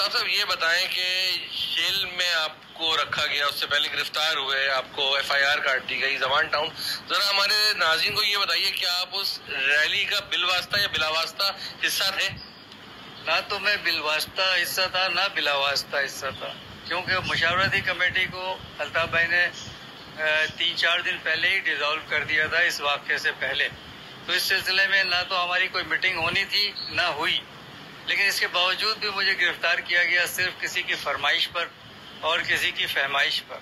الطاف صاحب یہ بتائیں کہ جیل میں آپ کو رکھا گیا، اس سے پہلے گرفتار ہوئے، آپ کو FIR کاٹ دی گئی زمان ٹاؤن، ذرا ہمارے ناظرین کو یہ بتائیے کہ آپ اس ریلی کا بالواسطہ یا بلا واسطہ حصہ تھے؟ نہ تو میں بالواسطہ حصہ تھا نہ بلا واسطہ حصہ تھا، کیونکہ مشاورتی کمیٹی کو الطاف بھائی نے 3-4 دن پہلے ہی ڈیزالو کر دیا تھا اس واقعے سے پہلے، تو اس سلسلے میں نہ تو ہماری کوئی میٹنگ ہونی تھی نہ ہوئی، لیکن اس کے باوجود بھی مجھے گرفتار کیا گیا صرف کسی کی فرمائش پر اور کسی کی فہمائش پر۔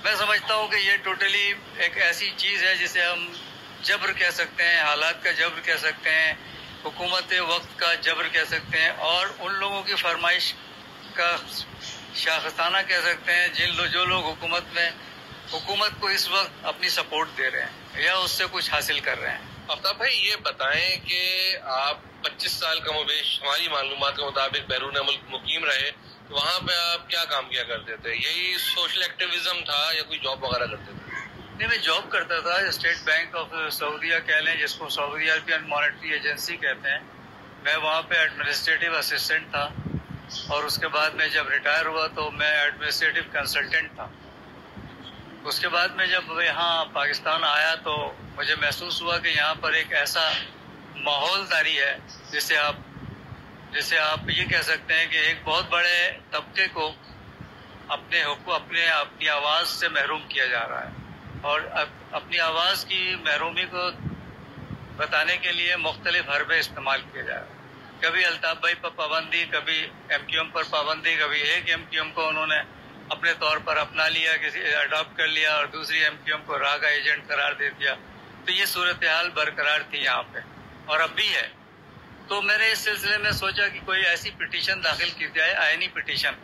میں سمجھتا ہوں کہ یہ ٹوٹلی ایک ایسی چیز ہے جسے ہم جبر کہہ سکتے ہیں، حالات کا جبر کہہ سکتے ہیں، حکومت وقت کا جبر کہہ سکتے ہیں، اور ان لوگوں کی فرمائش کا شاخسانہ کہہ سکتے ہیں جو لوگ حکومت کو اس وقت اپنی سپورٹ دے رہے ہیں یا اس سے کچھ حاصل کر رہے ہیں۔ آفتاب بھائی یہ بتائیں کہ آپ 25 سال کم و بیش ہماری معلومات کے مطابق بیرون ملک مقیم رہے، تو وہاں پہ آپ کیا کام کیا کرتے تھے؟ یہی سوشل ایکٹیویزم تھا یا کوئی جاب وغیرہ کرتے تھے؟ نہیں، میں جاب کرتا تھا اسٹیٹ بینک آف سعودیہ کہہ لیں، جس کو سعودی عربین مانیٹری ایجنسی کہتے ہیں۔ میں وہاں پہ ایڈمنسٹریٹو اسسٹنٹ تھا، اور اس کے بعد میں جب ریٹائر ہوا تو میں ایڈمنسٹریٹو کنسلٹنٹ تھا۔ اس کے بعد میں جب یہاں پاکستان آیا تو مجھے محسوس ہوا کہ یہاں پر ایک ایسا ماحول جاری ہے جسے آپ یہ کہہ سکتے ہیں کہ ایک بہت بڑے طبقے کو اپنی آواز سے محروم کیا جا رہا ہے، اور اپنی آواز کی محرومی کو بتانے کے لیے مختلف حربے استعمال کیے جا رہے ہیں۔ کبھی الطاف بھائی پر پابندی، کبھی MQM پر پابندی، کبھی ایک MQM کو انہوں نے اپنے طور پر اپنا لیا، کسی اڈاپٹ کر لیا، اور دوسری MQM کو راہ کا ایجنٹ قرار دے دیا۔ تو یہ صورتحال برقرار تھی یہاں پہ، اور اب بھی ہے۔ تو میں نے اس سلسلے میں سوچا کہ کوئی ایسی پٹیشن داخل کی جائے، آئینی پٹیشن،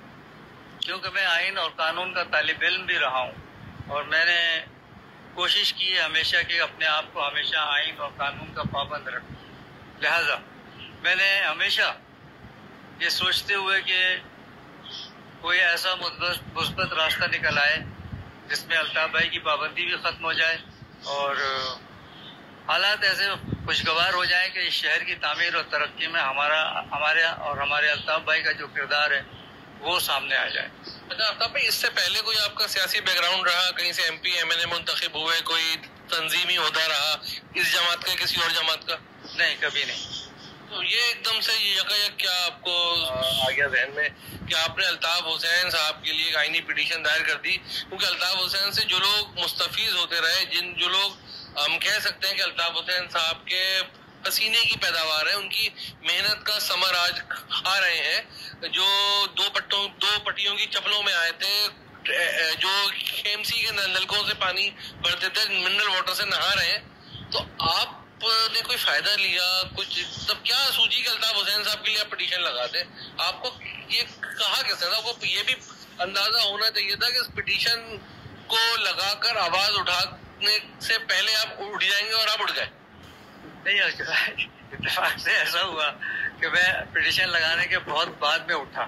کیونکہ میں آئین اور قانون کا طالب علم بھی رہا ہوں، اور میں نے کوشش کی ہے ہمیشہ کہ اپنے آپ کو ہمیشہ آئین اور قانون کا پابند رکھوں۔ لہذا میں نے ہمیشہ یہ سوچتے ہوئے کہ کوئی ایسا مثبت راستہ نکل آئے جس میں الطاف بھائی کی پابندی بھی ختم ہو جائے، اور حالات ایسے خوشگوار ہو جائیں کہ اس شہر کی تعمیر اور ترقی میں ہمارے الطاف بھائی کا جو کردار ہے وہ سامنے آ جائے۔ اچھا آفتاب بھائی، اس سے پہلے کوئی آپ کا سیاسی بیک گراؤنڈ رہا؟ کہیں سے MP MLA منتخب ہوئے؟ کوئی تنظیمی عہدہ رہا اس جماعت کا کسی اور جماعت کا؟ نہیں، کبھی نہیں۔ تو یہ ایک دم سے یکایک کیا آپ کو آ گیا ذہن میں کہ آپ نے الطاف حسین صاحب کے لیے ایک آئینی پٹیشن دائر کر دی؟ کیونکہ الطاف حسین سے جو لوگ مستفیض ہوتے رہے، جو لوگ ہم کہہ سکتے ہیں کہ الطاف حسین صاحب کے پسینے کی پیداوار ہے، ان کی محنت کا ثمر آج کھا رہے ہیں، جو دو پٹیوں کی چپلوں میں آئے تھے، جو KMC کے نلکوں سے پانی بھرتے تھے، منرل واٹر سے نہا رہے ہیں، تو آپ نے کوئی فائدہ لیا کچھ؟ تب کیا سوچی کہ الطاف حسین صاحب کے لیے آپ پٹیشن لگاتے؟ آپ کو یہ کہا کیسے تھا؟ آپ کو یہ بھی اندازہ ہونا چاہیے تھا کہ اس پٹیشن کو لگا کر آواز اٹھانے سے پہلے آپ اٹھ جائیں گے، اور آپ اٹھ گئے؟ نہیں، اتفاق سے ایسا ہوا کہ میں پٹیشن لگانے کے بہت بعد میں اٹھا،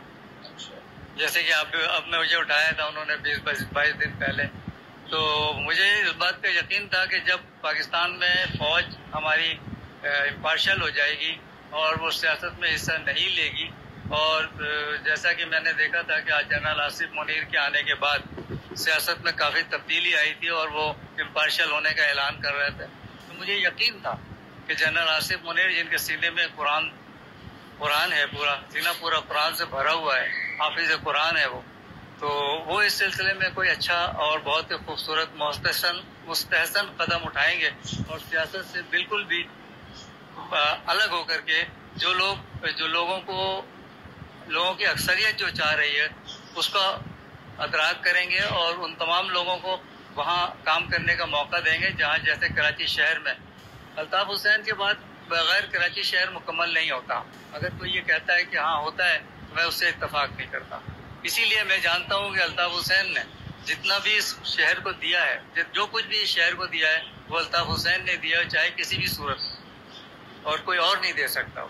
جیسے کہ اب میں مجھے اٹھایا تھا انہوں نے 20-22 دن پہلے۔ تو مجھے اس بات کا یقین تھا کہ جب پاکستان میں فوج ہماری امپارشل ہو جائے گی اور وہ سیاست میں حصہ نہیں لے گی، اور جیسا کہ میں نے دیکھا تھا کہ آج جنرل آصف منیر کے آنے کے بعد سیاست میں کافی تبدیلی آئی تھی اور وہ امپارشل ہونے کا اعلان کر رہے تھے، تو مجھے یقین تھا کہ جنرل آصف منیر، جن کے سینے میں قرآن ہے، پورا سینہ پورا قرآن سے بھرا ہوا ہے، حافظ قرآن ہے تو وہ اس سلسلے میں کوئی اچھا اور بہت ہی خوبصورت مستحسن قدم اٹھائیں گے، اور سیاست سے بالکل بھی الگ ہو کر کے جو لوگوں کی اکثریت جو چاہ رہی ہے اس کا ادراک کریں گے، اور ان تمام لوگوں کو وہاں کام کرنے کا موقع دیں گے، جہاں جیسے کراچی شہر میں الطاف حسین کے بعد بغیر کراچی شہر مکمل نہیں ہوتا۔ اگر کوئی یہ کہتا ہے کہ ہاں ہوتا ہے تو میں اس سے اتفاق نہیں کرتا۔ اسی لیے میں جانتا ہوں کہ الطاف حسین نے جتنا بھی اس شہر کو دیا ہے، جو کچھ بھی اس شہر کو دیا ہے، وہ الطاف حسین نے دیا، چاہے کسی بھی صورت، اور کوئی اور نہیں دے سکتا۔